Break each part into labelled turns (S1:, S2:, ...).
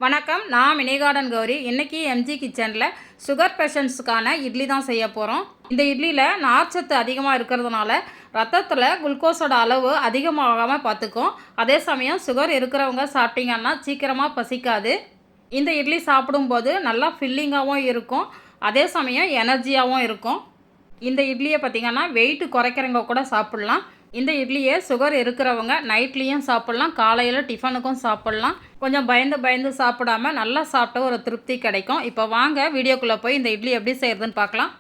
S1: வணக்கம், நான் mini garden Gowri. இன்றைக்கி எம்ஜி கிச்சனில் சுகர் பேஷண்ட்ஸுக்கான இட்லி தான் செய்ய போகிறோம். இந்த இட்லியில் நார்ச்சத்து அதிகமாக இருக்கிறதுனால ரத்தத்தில் குளுக்கோஸோட அளவு அதிகமாகாமல் பார்த்துக்கும். அதே சமயம் சுகர் இருக்கிறவங்க சாப்பிட்டீங்கன்னா சீக்கிரமாக பசிக்காது. இந்த இட்லி சாப்பிடும்போது நல்லா ஃபில்லிங்காகவும் இருக்கும், அதே சமயம் எனர்ஜியாகவும் இருக்கும். இந்த இட்லியை பார்த்திங்கன்னா வெயிட் குறைக்கிறவங்க கூட சாப்பிட்லாம். இந்த இட்லியை சுகர் இருக்கிறவங்க நைட்லேயும் சாப்பிட்லாம், காலையில் டிஃபனுக்கும் சாப்பிட்லாம். கொஞ்சம் பயந்து பயந்து சாப்பிடாம நல்லா சாப்பிட்ட ஒரு திருப்தி கிடைக்கும். இப்போ வாங்க வீடியோக்குள்ளே போய் இந்த இட்லி எப்படி செய்கிறதுன்னு பார்க்கலாம்.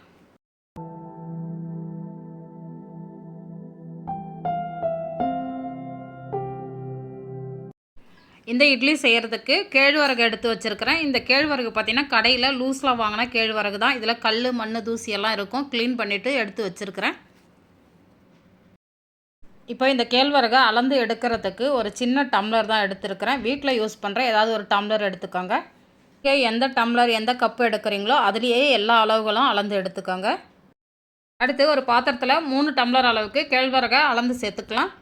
S1: இந்த இட்லி செய்கிறதுக்கு கேழ்வரகு எடுத்து வச்சுருக்கிறேன். இந்த கேழ்வரகு பார்த்திங்கன்னா கடையில் லூஸில் வாங்கின கேழ்வரகு தான். இதில் கல், மண், தூசி எல்லாம் இருக்கும். க்ளீன் பண்ணிவிட்டு எடுத்து வச்சுருக்கிறேன். இப்போ இந்த கேழ்வரகை அளந்து எடுக்கிறதுக்கு ஒரு சின்ன டம்ளர் தான் எடுத்துருக்கிறேன். வீட்டில் யூஸ் பண்ணுற ஏதாவது ஒரு டம்ளர் எடுத்துக்கோங்க. எந்த டம்ளர் எந்த கப்பு எடுக்கிறீங்களோ அதுலேயே எல்லா அளவுகளும் அளந்து எடுத்துக்கோங்க. அடுத்து ஒரு பாத்திரத்தில் 3 டம்ளர் அளவுக்கு கேழ்வரகை அளந்து சேர்த்துக்கலாம்.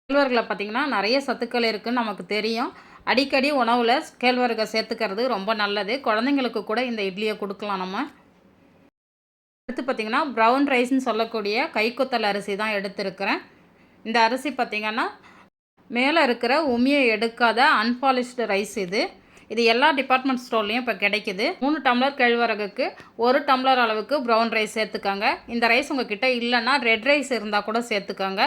S1: கேழ்வரகில் பார்த்திங்கன்னா நிறைய சத்துக்கள் இருக்குதுன்னு நமக்கு தெரியும். அடிக்கடி உணவில் கேழ்வரகை சேர்த்துக்கிறது ரொம்ப நல்லது. குழந்தைங்களுக்கு கூட இந்த இட்லியை கொடுக்கலாம் நம்ம. அடுத்து பார்த்திங்கன்னா ப்ரௌன் ரைஸ்ன்னு சொல்லக்கூடிய கைக்குத்தல் அரிசி தான் எடுத்துருக்கிறேன். இந்த அரிசி பார்த்திங்கன்னா மேலே இருக்கிற உமியை எடுக்காத அன்பாலிஷ்டு ரைஸ் இது. இது எல்லா டிபார்ட்மெண்ட் ஸ்டோர்லேயும் இப்போ கிடைக்கிது. 3 டம்ளர் கேழ்வரகுக்கு 1 டம்ளர் அளவுக்கு ப்ரௌன் ரைஸ் சேர்த்துக்கோங்க. இந்த ரைஸ் உங்கள் கிட்டே இல்லைன்னா ரெட் ரைஸ் இருந்தால் கூட சேர்த்துக்கோங்க.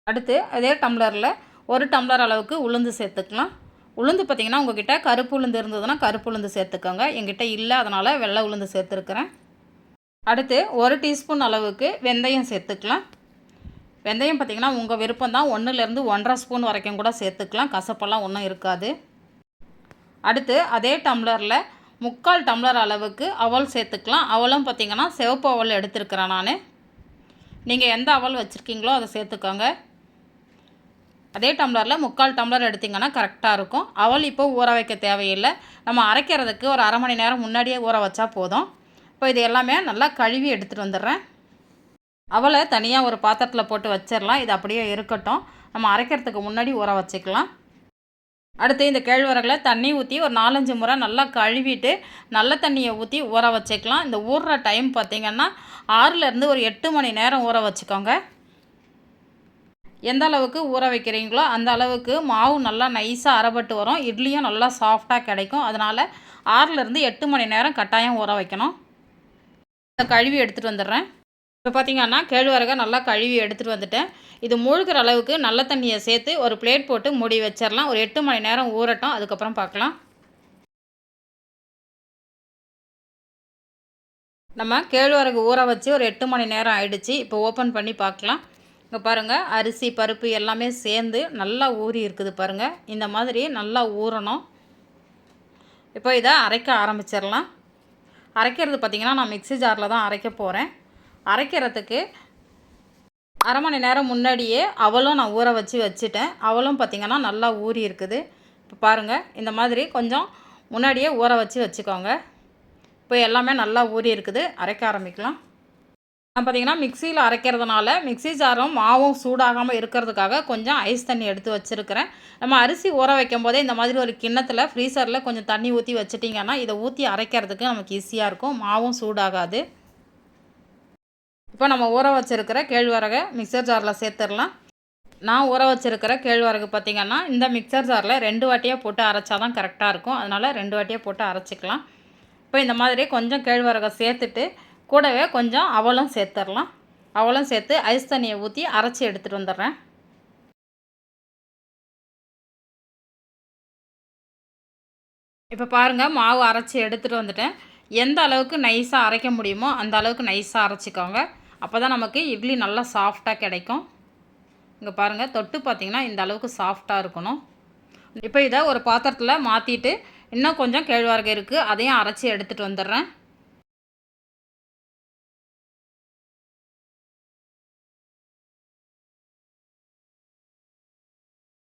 S1: அடுத்து அதே டம்ளரில் 1 டம்ளர் அளவுக்கு உளுந்து சேர்த்துக்கலாம். உளுந்து பார்த்திங்கன்னா உங்கள்கிட்ட கருப்பு உளுந்து இருந்ததுன்னா கருப்பு உளுந்து சேர்த்துக்கோங்க. எங்கிட்ட இல்லை, அதனால் வெள்ளை உளுந்து சேர்த்துருக்குறேன். அடுத்து 1 டீஸ்பூன் அளவுக்கு வெந்தயம் சேர்த்துக்கலாம். வெந்தயம் பார்த்திங்கன்னா உங்கள் விருப்பம் தான். 1லேருந்து 1.5 ஸ்பூன் வரைக்கும் கூட சேர்த்துக்கலாம். கசப்பெல்லாம் ஒன்றும் இருக்காது. அடுத்து அதே டம்ளரில் 3/4 டம்ளர் அளவுக்கு அவல் சேர்த்துக்கலாம். அவலும் பார்த்திங்கன்னா சிவப்பு அவல் எடுத்துருக்கிறேன் நான். நீங்கள் எந்த அவல் வச்சுருக்கீங்களோ அதை சேர்த்துக்கோங்க. அதே டம்ளரில் 3/4 டம்ளர் எடுத்திங்கன்னா கரெக்டாக இருக்கும். அவல் இப்போ ஊற வைக்க தேவையில்லை. நம்ம அரைக்கிறதுக்கு ஒரு அரை மணி நேரம் முன்னாடியே ஊற வச்சா போதும். இப்போ இது எல்லாமே நல்லா கழுவி எடுத்துகிட்டு வந்துடுறேன். அவலை தனியாக ஒரு பாத்திரத்தில் போட்டு வச்சிடலாம். இது அப்படியே இருக்கட்டும். நம்ம அரைக்கிறதுக்கு முன்னாடி ஊற வச்சுக்கலாம். அடுத்து இந்த கேழ்வரகில் தண்ணி ஊற்றி ஒரு 4-5 முறை நல்லா கழுவிட்டு நல்ல தண்ணியை ஊற்றி ஊற வச்சுக்கலாம். இந்த ஊறுற டைம் பார்த்திங்கன்னா 6லேருந்து ஒரு 8 மணி நேரம் ஊற வச்சுக்கோங்க. எந்த அளவுக்கு ஊற வைக்கிறீங்களோ அந்த அளவுக்கு மாவு நல்லா நைஸாக அரைப்பட்டு வரும். இட்லியும் நல்லா சாஃப்டாக கிடைக்கும். அதனால் 6லேருந்து 8 மணி நேரம் கட்டாயம் ஊற வைக்கணும். கழுவி எடுத்துகிட்டு வந்துடுறேன். இப்போ பார்த்திங்கன்னா கேழ்வரகை நல்லா கழுவி எடுத்துகிட்டு வந்துட்டேன். இது மூழ்கிற அளவுக்கு நல்ல தண்ணியை சேர்த்து ஒரு பிளேட் போட்டு மூடி வச்சிடலாம். ஒரு 8 மணி நேரம் ஊறட்டும், அதுக்கப்புறம் பார்க்கலாம். நம்ம கேழ்வரகு ஊற வச்சு ஒரு 8 மணி நேரம் ஆயிடுச்சு. இப்போ ஓப்பன் பண்ணி பார்க்கலாம். இங்கே பாருங்கள், அரிசி பருப்பு எல்லாமே சேர்ந்து நல்லா ஊறி இருக்குது பாருங்கள். இந்த மாதிரி நல்லா ஊறணும். இப்போ இதை அரைக்க ஆரம்பிச்சிடலாம். அரைக்கிறது பார்த்திங்கன்னா நான் மிக்ஸி ஜாரில் தான் அரைக்க போகிறேன். அரைக்கிறதுக்கு அரை மணி நேரம் முன்னாடியே அவலும் நான் ஊற வச்சுட்டேன். அவலும் பார்த்திங்கன்னா நல்லா ஊறி இருக்குது. இப்போ பாருங்கள், இந்த மாதிரி கொஞ்சம் முன்னாடியே ஊற வச்சுக்கோங்க. இப்போ எல்லாமே நல்லா ஊறி இருக்குது. அரைக்க ஆரம்பிக்கலாம். நான் பார்த்திங்கன்னா மிக்சியில் அரைக்கிறதுனால மிக்ஸி ஜாரும் மாவும் சூடாகாமல் இருக்கிறதுக்காக கொஞ்சம் ஐஸ் தண்ணி எடுத்து வச்சுருக்கிறேன். நம்ம அரிசி ஊற வைக்கும் போதே இந்த மாதிரி ஒரு கிண்ணத்தில் ஃப்ரீசரில் கொஞ்சம் தண்ணி ஊற்றி வச்சுட்டிங்கன்னா இதை ஊற்றி அரைக்கிறதுக்கு நமக்கு ஈஸியாக இருக்கும். மாவும் சூடாகாது. இப்போ நம்ம ஊற வச்சுருக்கிற கேழ்வரகை மிக்சர் ஜாரில் சேர்த்துடலாம். நான் ஊற வச்சுருக்கிற கேழ்வரகு பார்த்திங்கன்னா இந்த மிக்சர் ஜாரில் 2 வாட்டியாக போட்டு அரைச்சா தான் கரெக்டாக இருக்கும். அதனால் 2 வாட்டியாக போட்டு அரைச்சிக்கலாம். இப்போ இந்த மாதிரி கொஞ்சம் கேழ்வரகை சேர்த்துட்டு கூடவே கொஞ்சம் அவலும் சேர்த்துடலாம். அவலும் சேர்த்து ஐஸ் தண்ணியை ஊற்றி அரைச்சி எடுத்துகிட்டு வந்துடுறேன். இப்போ பாருங்கள், மாவு அரைச்சி எடுத்துகிட்டு வந்துட்டேன். எந்த அளவுக்கு நைஸாக அரைக்க முடியுமோ அந்த அளவுக்கு நைஸாக அரைச்சிக்கோங்க. அப்போ தான் நமக்கு இட்லி நல்லா சாஃப்டாக கிடைக்கும். இங்கே பாருங்கள், தொட்டு பார்த்திங்கன்னா இந்த அளவுக்கு சாஃப்டாக இருக்கணும். இப்போ இதை ஒரு பாத்திரத்தில் மாற்றிட்டு இன்னும் கொஞ்சம் கேழ்வரகு இருக்குது, அதையும் அரைச்சி எடுத்துகிட்டு வந்துடுறேன்.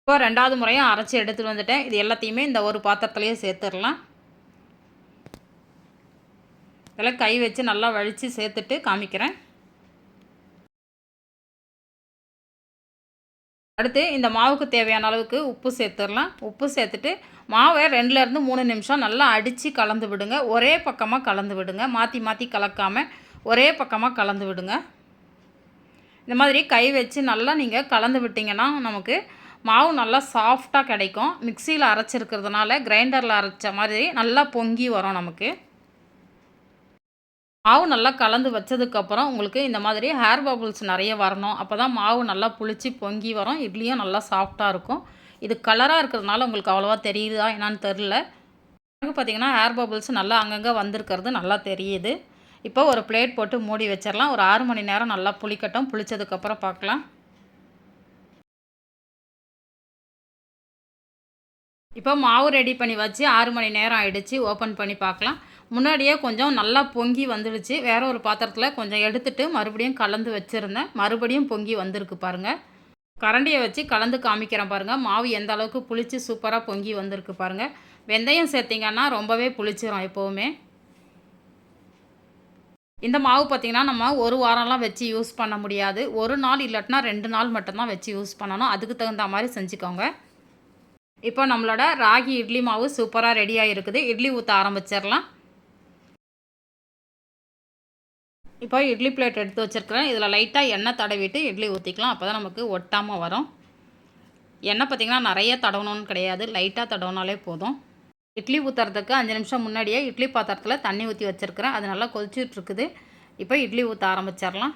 S1: இப்போ 2வது முறையும் அரைச்சி எடுத்துகிட்டு வந்துட்டேன். இது எல்லாத்தையுமே இந்த ஒரு பாத்திரத்துலேயே சேர்த்துடலாம். இதெல்லாம் கை வச்சு நல்லா வலித்து சேர்த்துட்டு காமிக்கிறேன். அடுத்து இந்த மாவுக்கு தேவையான அளவுக்கு உப்பு சேர்த்துடலாம். உப்பு சேர்த்துட்டு மாவை 2லேருந்து 3 நிமிஷம் நல்லா அடித்து கலந்து விடுங்க. ஒரே பக்கமாக கலந்து விடுங்க, மாற்றி மாற்றி கலக்காமல் ஒரே பக்கமாக கலந்து விடுங்க. இந்த மாதிரி கை வச்சு நல்லா நீங்கள் கலந்து விட்டிங்கன்னா நமக்கு மாவு நல்லா சாஃப்டாக கிடைக்கும். மிக்சியில் அரைச்சிருக்கிறதுனால கிரைண்டரில் அரைச்ச மாதிரி நல்லா பொங்கி வரும் நமக்கு. மாவு நல்லா கலந்து வச்சதுக்கப்புறம் உங்களுக்கு இந்த மாதிரி ஹேர் பபுள்ஸ் நிறைய வரணும். அப்போ தான் மாவு நல்லா புளிச்சு பொங்கி வரும். இட்லியும் நல்லா சாஃப்டாக இருக்கும். இது கலராக இருக்கிறதுனால உங்களுக்கு அவ்வளோவா தெரியுதா என்னான்னு தெரில. எனக்கு பார்த்திங்கன்னா ஹேர் பபுள்ஸ் நல்லா அங்கங்கே வந்திருக்கிறது நல்லா தெரியுது. இப்போ ஒரு பிளேட் போட்டு மூடி வச்சிடலாம். ஒரு 6 மணி நேரம் நல்லா புளிக்கட்டும். புளிச்சதுக்கப்புறம் பார்க்கலாம். இப்போ மாவு ரெடி பண்ணி வச்சு 6 மணி நேரம் ஆகிடுச்சு. ஓப்பன் பண்ணி பார்க்கலாம். முன்னாடியே கொஞ்சம் நல்லா பொங்கி வந்துடுச்சு. வேறு ஒரு பாத்திரத்தில் கொஞ்சம் எடுத்துகிட்டு மறுபடியும் கலந்து வச்சுருந்தேன். மறுபடியும் பொங்கி வந்திருக்கு பாருங்கள். கரண்டியை வச்சு கலந்து காமிக்கிறேன் பாருங்கள். மாவு எந்த அளவுக்கு புளிச்சு சூப்பராக பொங்கி வந்திருக்கு பாருங்கள். வெந்தயம் சேர்த்திங்கன்னா ரொம்பவே புளிச்சிரும் எப்போவுமே. இந்த மாவு பார்த்திங்கன்னா நம்ம ஒரு வாரம்லாம் வச்சு யூஸ் பண்ண முடியாது. ஒரு நாள் இல்லாட்டினா 2 நாள் மட்டும்தான் வச்சு யூஸ் பண்ணணும். அதுக்கு தகுந்த மாதிரி செஞ்சுக்கோங்க. இப்போ நம்மளோட ராகி இட்லி மாவு சூப்பராக ரெடியாக இருக்குது. இட்லி ஊற்ற ஆரம்பிச்சிடலாம். இப்போ இட்லி பிளேட் எடுத்து வச்சுருக்கிறேன். இதில் லைட்டாக எண்ணெய் தடவிட்டு இட்லி ஊற்றிக்கலாம். அப்போ தான் நமக்கு ஒட்டாமல் வரும். எண்ணெய் பார்த்திங்கன்னா நிறைய தடவணும்னு கிடையாது, லைட்டாக தடவினாலே போதும். இட்லி ஊற்றுறதுக்கு 5 நிமிஷம் முன்னாடியே இட்லி பாத்திரத்தில் தண்ணி ஊற்றி வச்சுருக்கிறேன். அது நல்லா கொதிச்சுட்ருக்குது. இப்போ இட்லி ஊற்ற ஆரம்பிச்சிடலாம்.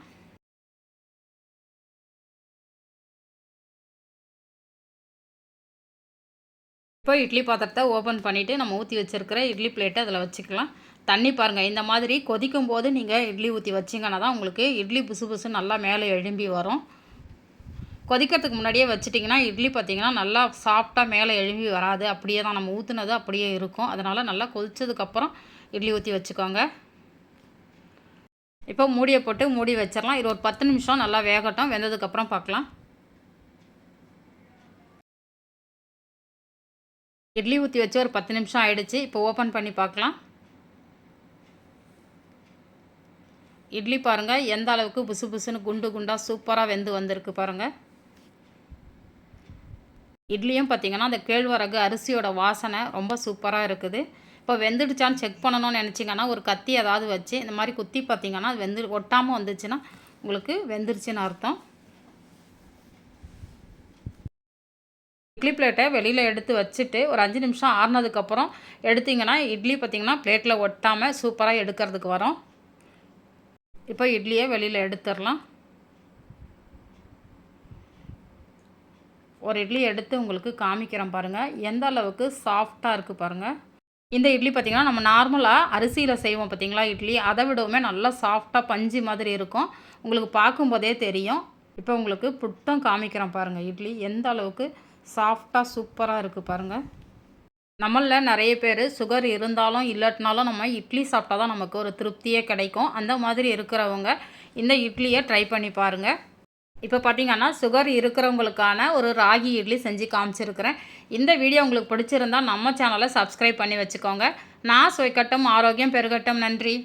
S1: இப்போ இட்லி பாத்திரத்தை ஓப்பன் பண்ணிவிட்டு நம்ம ஊற்றி வச்சுருக்கிற இட்லி பிளேட்டை அதில் வச்சுக்கலாம். தண்ணி பாருங்கள், இந்த மாதிரி கொதிக்கும் போது நீங்கள் இட்லி ஊற்றி வச்சிங்கன்னா தான் உங்களுக்கு இட்லி புசு புசு நல்லா மேலே எழும்பி வரும். கொதிக்கிறதுக்கு முன்னாடியே வச்சிட்டிங்கன்னா இட்லி பார்த்திங்கன்னா நல்லா சாஃப்டாக மேலே எழும்பி வராது. அப்படியே தான் நம்ம ஊற்றுனது அப்படியே இருக்கும். அதனால் நல்லா கொதிச்சதுக்கப்புறம் இட்லி ஊற்றி வச்சுக்கோங்க. இப்போ மூடியை போட்டு மூடி வச்சிடலாம். இது ஒரு 10 நிமிஷம் நல்லா வேகட்டும். வெந்ததுக்கப்புறம் பார்க்கலாம். இட்லி ஊற்றி வச்சு ஒரு 10 நிமிஷம் ஆகிடுச்சு. இப்போ ஓப்பன் பண்ணி பார்க்கலாம். இட்லி பாருங்கள் எந்த அளவுக்கு புசு புசுன்னு குண்டு குண்டாக சூப்பராக வெந்து வந்திருக்கு பாருங்கள். இட்லியும் பார்த்திங்கன்னா அந்த கேழ்வரகு அரிசியோட வாசனை ரொம்ப சூப்பராக இருக்குது. இப்போ வெந்துடுச்சான்னு செக் பண்ணணும்னு நினச்சிங்கன்னா ஒரு கத்தி ஏதாவது வச்சு இந்த மாதிரி குத்தி பார்த்திங்கன்னா அது ஒட்டாமல் வந்துச்சுன்னா உங்களுக்கு வெந்துருச்சுன்னு அர்த்தம். இட்லி பிளேட்டை வெளியில் எடுத்து வச்சுட்டு ஒரு 5 நிமிஷம் ஆறுனதுக்கப்புறம் எடுத்திங்கன்னா இட்லி பார்த்திங்கன்னா பிளேட்டில் ஒட்டாமல் சூப்பராக எடுக்கிறதுக்கு வரும். இப்போ இட்லியை வெளியில் எடுத்துடலாம். ஒரு இட்லி எடுத்து உங்களுக்கு காமிக்கிறேன் பாருங்கள் எந்த அளவுக்கு சாஃப்டாக இருக்குது பாருங்கள். இந்த இட்லி பார்த்திங்கன்னா நம்ம நார்மலாக அரிசியில் செய்வோம் பார்த்திங்களா இட்லி, அதை விடவுமே நல்லா சாஃப்டாக பஞ்சு மாதிரி இருக்கும். உங்களுக்கு பார்க்கும்போதே தெரியும். இப்போ உங்களுக்கு புட்டும் காமிக்கிறேன் பாருங்கள். இட்லி எந்த அளவுக்கு சாஃப்டாக சூப்பராக இருக்குது பாருங்கள். நம்மளில் நிறைய பேர் சுகர் இருந்தாலும் இல்லாட்டினாலும் நம்ம இட்லி சாப்பிட்டா தான் நமக்கு ஒரு திருப்தியே கிடைக்கும். அந்த மாதிரி இருக்கிறவங்க இந்த இட்லியை ட்ரை பண்ணி பாருங்கள். இப்போ பார்த்திங்கன்னா சுகர் இருக்கிறவங்களுக்கான ஒரு ராகி இட்லி செஞ்சு காமிச்சிருக்கிறேன். இந்த வீடியோ உங்களுக்கு பிடிச்சிருந்தால் நம்ம சேனலை சப்ஸ்கிரைப் பண்ணி வச்சுக்கோங்க. நான் சுவைக்கட்டும், ஆரோக்கியம் பெருகட்டும். நன்றி.